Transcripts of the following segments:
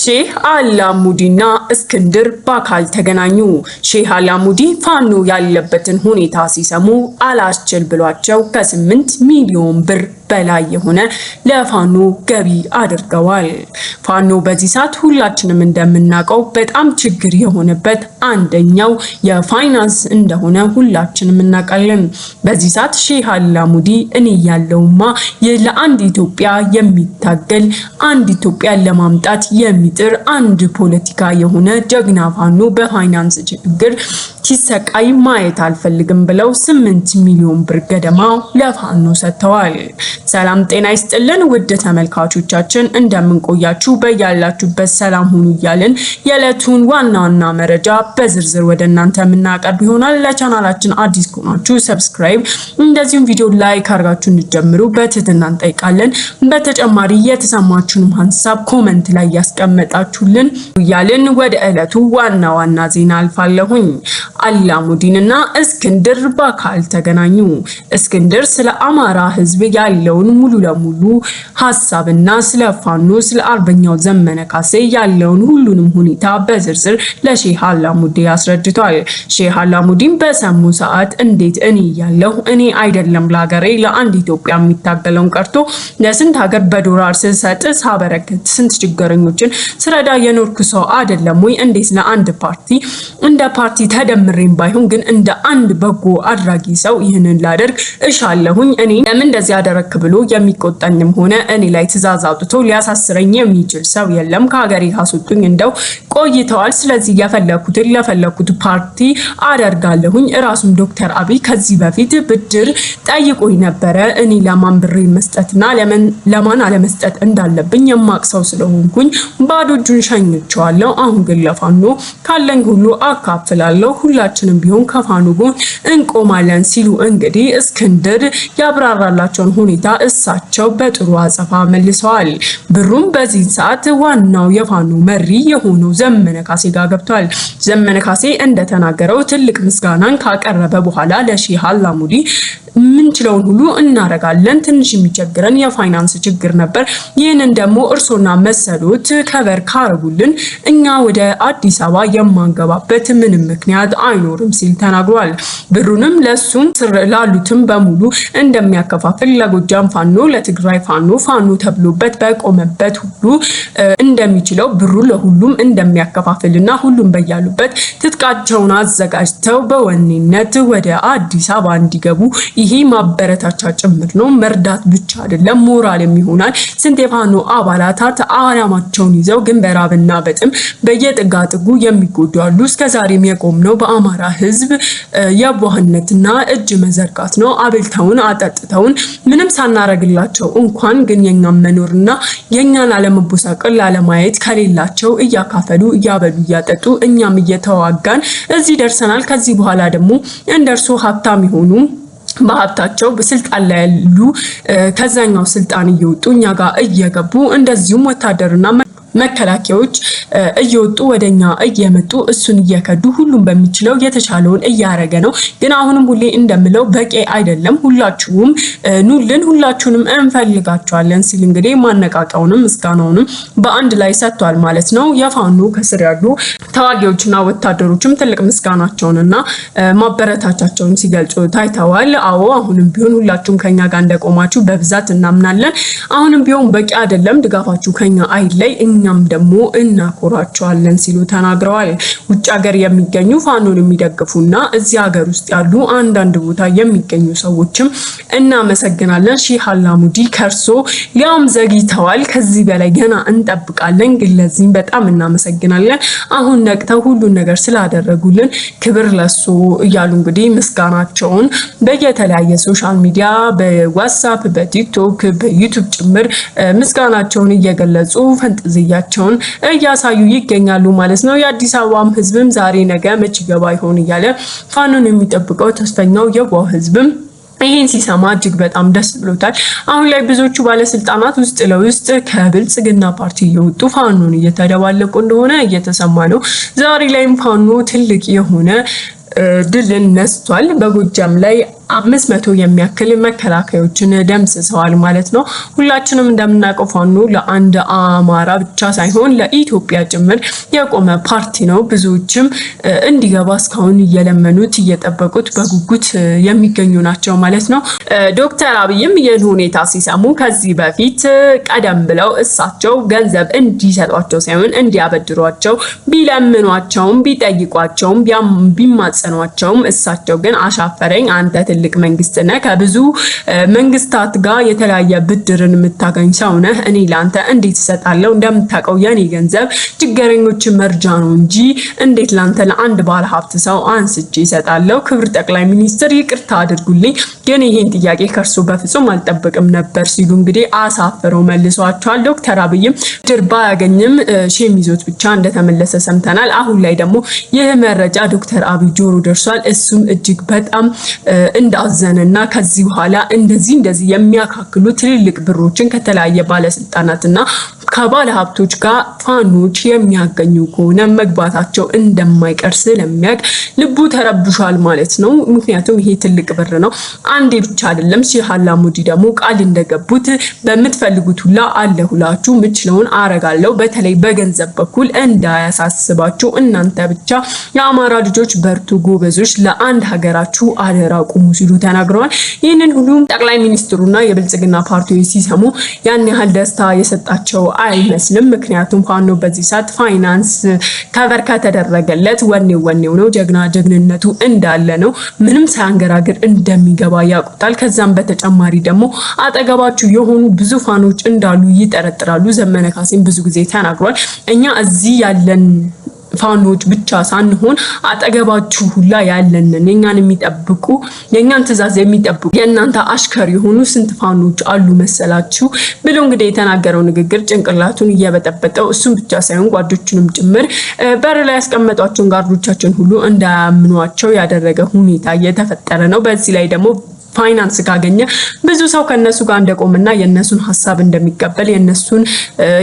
ሼህ አላሙዲና እስክንድር በአካል ተገናኙ። ሼህ አላሙዲ ፋኖ ያለበትን ሁኔታ ሲሰሙ አላስችል ብሏቸው ከ8 ሚሊዮን ብር በላይ የሆነ ለፋኖ ገቢ አድርገዋል። ፋኖ በዚህ ሰዓት ሁላችንም እንደምናውቀው በጣም ችግር የሆነበት አንደኛው የፋይናንስ እንደሆነ ሁላችንም እናውቃለን። በዚህ ሰዓት ሼህ አላሙዲ እኔ ያለውማ ለአንድ ኢትዮጵያ የሚታገል አንድ ኢትዮጵያን ለማምጣት የሚጥር አንድ ፖለቲካ የሆነ ጀግና ፋኖ በፋይናንስ ችግር ሲሰቃይ ማየት አልፈልግም ብለው 8 ሚሊዮን ብር ገደማ ለፋኖ ሰጥተዋል። ሰላም ጤና ይስጥልን ውድ ተመልካቾቻችን እንደምንቆያችሁ በያላችሁበት ሰላም ሁኑ እያልን የዕለቱን ዋና መረጃ በዝርዝር ወደ እናንተ የምናቀርብ ይሆናል። ለቻናላችን አዲስ ከሆናችሁ ሰብስክራይብ እንደዚሁም ቪዲዮ ላይክ አድርጋችሁ እንድትጀምሩ በትህትና እንጠይቃለን። በተጨማሪ የተሰማችሁንም ሐሳብ ኮሜንት ላይ ያስቀመጣችሁልን እያልን ወደ ዕለቱ ዋና ዜና አልፋለሁኝ። አላሙዲንና እስክንድር በአካል ተገናኙ። እስክንድር ስለ አማራ ሕዝብ ያለውን ሙሉ ለሙሉ ሐሳብና ስለ ፋኖ ስለ አርበኛው ዘመነ ካሴ ያለውን ሁሉንም ሁኔታ በዝርዝር ለሼህ አላሙዲ አስረድቷል። ሼህ አላሙዲን በሰሙ ሰዓት እንዴት እኔ ያለው እኔ አይደለም ለሀገሬ ለአንድ ኢትዮጵያ የሚታገለውን ቀርቶ ለስንት ሀገር በዶላር ስሰጥ ሳበረከት ስንት ችግረኞችን ስረዳ የኖርኩ ሰው አይደለም ወይ? እንዴት ለአንድ ፓርቲ እንደ ፓርቲ ተደምሬም ባይሆን ግን እንደ አንድ በጎ አድራጊ ሰው ይህንን ላደርግ እሻለሁኝ። እኔ ለምን እንደዚህ ያደረክ ብሎ የሚቆጣኝም ሆነ እኔ ላይ ትዕዛዝ አውጥቶ ሊያሳስረኝ የሚችል ሰው የለም። ከሀገሬ ካስወጡኝ እንደው ቆይተዋል። ስለዚህ የፈለኩትን ለፈለኩት ፓርቲ አደርጋለሁኝ። ራሱም ዶክተር አብይ ከዚህ በፊት ብድር ጠይቆኝ ነበረ። እኔ ለማን ብር መስጠትና ለማን አለመስጠት እንዳለብኝ የማቅሰው ስለሆንኩኝ ባዶ እጁን ሸኝቼዋለሁ። አሁን ግን ለፋኖ ካለኝ ሁሉ አካፍላለሁ። ሁላችንም ቢሆን ከፋኖ ጎን እንቆማለን ሲሉ እንግዲህ እስክንድር ያብራራላቸውን ሁኔታ እሳቸው በጥሩ አጸፋ መልሰዋል። ብሩም በዚህ ሰዓት ዋናው የፋኖ መሪ የሆነው ዘመነ ካሴ ጋር ገብቷል። ዘመነ ካሴ እንደተናገረው ትልቅ ምስጋናን ካቀረበ በኋላ ለሼህ አላሙዲ ምንችለውን ሁሉ እናረጋለን። ትንሽ የሚቸግረን የፋይናንስ ችግር ነበር። ይህንን ደግሞ እርሶና መሰሎት ከበር ካረጉልን እኛ ወደ አዲስ አበባ የማንገባበት ምንም ምክንያት አይኖርም ሲል ተናግሯል። ብሩንም ለሱም ስር ላሉትም በሙሉ እንደሚያከፋፍል ለጎጃም ፋኖ፣ ለትግራይ ፋኖ ተብሎበት በቆመበት ሁሉ እንደሚችለው ብሩ ለሁሉም እንደሚያከፋፍልና ሁሉም በያሉበት ትጥቃቸውን አዘጋጅተው በወኔነት ወደ አዲስ አበባ እንዲገቡ ይሄ ማበረታቻ ጭምር ነው። መርዳት ብቻ አይደለም ሞራል የሚሆናል። ስንት የፋኖ አባላታት አላማቸውን ይዘው ግን በራብና በጥም በየጥጋጥጉ የሚጎዱ አሉ። እስከዛሬም የቆምነው በአማራ ሕዝብ የዋህነትና እጅ መዘርጋት ነው። አብልተውን አጠጥተውን ምንም ሳናረግላቸው እንኳን ግን የኛን መኖርና የኛን አለመቦሳቀል ላለማየት ከሌላቸው እያካፈሉ እያበሉ እያጠጡ እኛም እየተዋጋን እዚህ ደርሰናል። ከዚህ በኋላ ደግሞ እንደርሶ ሀብታም ይሆኑ በሀብታቸው በስልጣን ላይ ያሉ ከዛኛው ስልጣን እየወጡ እኛ ጋር እየገቡ እንደዚሁም ወታደርና መከላከያዎች እየወጡ ወደኛ እየመጡ እሱን እየከዱ ሁሉም በሚችለው የተሻለውን እያረገ ነው። ግን አሁንም ሁሌ እንደምለው በቂ አይደለም። ሁላችሁም ኑልን፣ ሁላችሁንም እንፈልጋችኋለን ሲል እንግዲህ ማነቃቃውንም ምስጋናውንም በአንድ ላይ ሰጥቷል ማለት ነው። የፋኖ ከስር ያሉ ተዋጊዎችና ወታደሮችም ትልቅ ምስጋናቸውንና ማበረታቻቸውን ሲገልጹ ታይተዋል። አዎ አሁንም ቢሆን ሁላችሁም ከኛ ጋር እንደቆማችሁ በብዛት እናምናለን። አሁንም ቢሆን በቂ አይደለም። ድጋፋችሁ ከኛ አይለይ፣ እኛም ደግሞ እናኮራቸዋለን ሲሉ ተናግረዋል። ውጭ ሀገር የሚገኙ ፋኖን የሚደግፉና እዚህ ሀገር ውስጥ ያሉ አንዳንድ ቦታ የሚገኙ ሰዎችም እናመሰግናለን። ሼህ አላሙዲ ከርሶ ሊያም ዘግይተዋል፣ ከዚህ በላይ ገና እንጠብቃለን፣ ግን ለዚህም በጣም እናመሰግናለን። አሁን ነቅተው ሁሉን ነገር ስላደረጉልን ክብር ለሱ እያሉ እንግዲህ ምስጋናቸውን በየተለያየ ሶሻል ሚዲያ በዋትስአፕ፣ በቲክቶክ፣ በዩቲዩብ ጭምር ምስጋናቸውን እየገለጹ ፈንጥዝያቸውን እያሳዩ ይገኛሉ ማለት ነው። የአዲስ አበባም ህዝብም ዛሬ ነገ መች ገባ ይሆን እያለ ፋኖን የሚጠብቀው ተስፈኛው የዋህ ህዝብም ይሄን ሲሰማ እጅግ በጣም ደስ ብሎታል። አሁን ላይ ብዙዎቹ ባለስልጣናት ውስጥ ለውስጥ ከብልጽግና ፓርቲ እየወጡ ፋኖን እየተደባለቁ እንደሆነ እየተሰማ ነው። ዛሬ ላይም ፋኖ ትልቅ የሆነ ድልን ነስቷል። በጎጃም ላይ 500 የሚያክል መከላከያዎችን ደምስሰዋል ማለት ነው። ሁላችንም እንደምናውቀው ፋኖ ለአንድ አማራ ብቻ ሳይሆን ለኢትዮጵያ ጭምር የቆመ ፓርቲ ነው። ብዙዎችም እንዲገባ እስካሁን እየለመኑት እየጠበቁት በጉጉት የሚገኙ ናቸው ማለት ነው። ዶክተር አብይም ይህን ሁኔታ ሲሰሙ ከዚህ በፊት ቀደም ብለው እሳቸው ገንዘብ እንዲሰጧቸው ሳይሆን እንዲያበድሯቸው ቢለምኗቸውም ቢጠይቋቸውም ቢማጸኗቸውም እሳቸው ግን አሻፈረኝ አንተ ትልቅ መንግስት ነህ ከብዙ መንግስታት ጋር የተለያየ ብድርን የምታገኝ ሰው ነህ እኔ ላንተ እንዴት እሰጣለሁ እንደምታውቀው የኔ ገንዘብ ችግረኞችን መርጃ ነው እንጂ እንዴት ላንተ ለአንድ ባለ ሀብት ሰው አንስቼ እሰጣለሁ ክብር ጠቅላይ ሚኒስትር ይቅርታ አድርጉልኝ ግን ይሄን ጥያቄ ከርሱ በፍጹም አልጠብቅም ነበር ሲሉ እንግዲህ አሳፍረው መልሷቸዋል። ዶክተር አብይም ብድር ባያገኝም ሼም ይዞት ብቻ እንደተመለሰ ሰምተናል። አሁን ላይ ደግሞ ይህ መረጃ ዶክተር አብይ ጆሮ ደርሷል። እሱም እጅግ በጣም እንዳዘነና ከዚህ በኋላ እንደዚህ የሚያካክሉ ትልልቅ ብሮችን ከተለያየ ባለስልጣናትና ከባለ ሀብቶች ጋር ፋኖች የሚያገኙ ከሆነ መግባታቸው እንደማይቀር ስለሚያቅ ልቡ ተረብሿል ማለት ነው። ምክንያቱም ይሄ ትልቅ ብር ነው። አንዴ ብቻ አይደለም። ሼህ አላሙዲ ደግሞ ቃል እንደገቡት በምትፈልጉት ሁላ አለሁላችሁ ምችለውን አረጋለሁ በተለይ በገንዘብ በኩል እንዳያሳስባችሁ እናንተ ብቻ የአማራ ልጆች በርቱ ጎበዞች ለአንድ ሀገራችሁ አደራ ቁሙ ሲሉ ተናግረዋል። ይህንን ሁሉም ጠቅላይ ሚኒስትሩና የብልጽግና ፓርቲዎች ሲሰሙ ያን ያህል ደስታ የሰጣቸው አይመስልም። ምክንያቱም ፋኖ በዚህ ሰዓት ፋይናንስ ከቨር ከተደረገለት ወኔው ነው ጀግንነቱ እንዳለ ነው። ምንም ሳያንገራግር እንደሚገባ ያውቁታል። ከዛም በተጨማሪ ደግሞ አጠገባችሁ የሆኑ ብዙ ፋኖች እንዳሉ ይጠረጥራሉ። ዘመነ ካሴም ብዙ ጊዜ ተናግሯል። እኛ እዚህ ያለን ፋኖች ብቻ ሳንሆን አጠገባችሁ ሁላ ያለንን የኛን የሚጠብቁ የኛን ትዕዛዝ የሚጠብቁ የእናንተ አሽከር የሆኑ ስንት ፋኖች አሉ መሰላችሁ ብሎ እንግዲህ የተናገረው ንግግር ጭንቅላቱን እየበጠበጠው እሱም ብቻ ሳይሆን ጓዶቹንም ጭምር በር ላይ ያስቀመጧቸውን ጋርዶቻቸውን ሁሉ እንዳያምኗቸው ያደረገ ሁኔታ እየተፈጠረ ነው። በዚህ ላይ ደግሞ ፋይናንስ ካገኘ ብዙ ሰው ከነሱ ጋር እንደቆመና የነሱን ሐሳብ እንደሚቀበል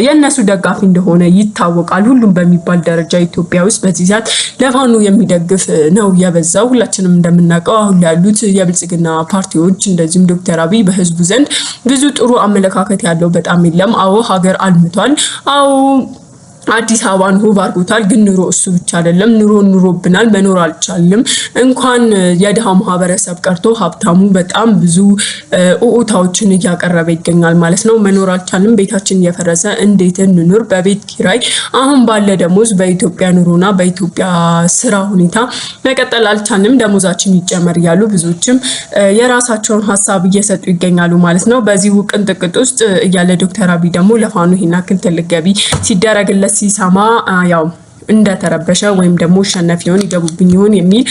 የነሱ ደጋፊ እንደሆነ ይታወቃል። ሁሉም በሚባል ደረጃ ኢትዮጵያ ውስጥ በዚህ ሰዓት ለፋኖ የሚደግፍ ነው የበዛው። ሁላችንም እንደምናውቀው አሁን ያሉት የብልጽግና ፓርቲዎች እንደዚህም ዶክተር አብይ በህዝቡ ዘንድ ብዙ ጥሩ አመለካከት ያለው በጣም የለም። አዎ ሀገር አልምቷል። አዎ አዲስ አበባን ውብ አድርጎታል። ግን ኑሮ እሱ ብቻ አይደለም። ኑሮብናል፣ መኖር አልቻልንም። እንኳን የድሃው ማህበረሰብ ቀርቶ ሀብታሙ በጣም ብዙ ኡኡታዎችን እያቀረበ ይገኛል ማለት ነው። መኖር አልቻልንም፣ ቤታችን እየፈረሰ እንዴት እንኑር በቤት ኪራይ አሁን ባለ ደሞዝ በኢትዮጵያ ኑሮና በኢትዮጵያ ስራ ሁኔታ መቀጠል አልቻልንም፣ ደሞዛችን ይጨመር እያሉ ብዙዎችም የራሳቸውን ሀሳብ እየሰጡ ይገኛሉ ማለት ነው። በዚህ ቅንጥቅጥ ውስጥ እያለ ዶክተር አብይ ደግሞ ለፋኖ ይሄን ያክል ትልቅ ገቢ ሲደረግለት ሲሰማ ያው እንደተረበሸ ወይም ደግሞ ሸነፍ ይሆን ይገቡብኝ ይሆን የሚል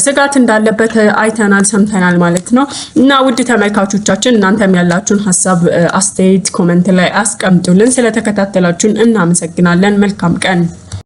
ስጋት እንዳለበት አይተናል ሰምተናል ማለት ነው። እና ውድ ተመልካቾቻችን እናንተም ያላችሁን ሀሳብ አስተያየት ኮሜንት ላይ አስቀምጡልን። ስለተከታተላችሁን እናመሰግናለን። መልካም ቀን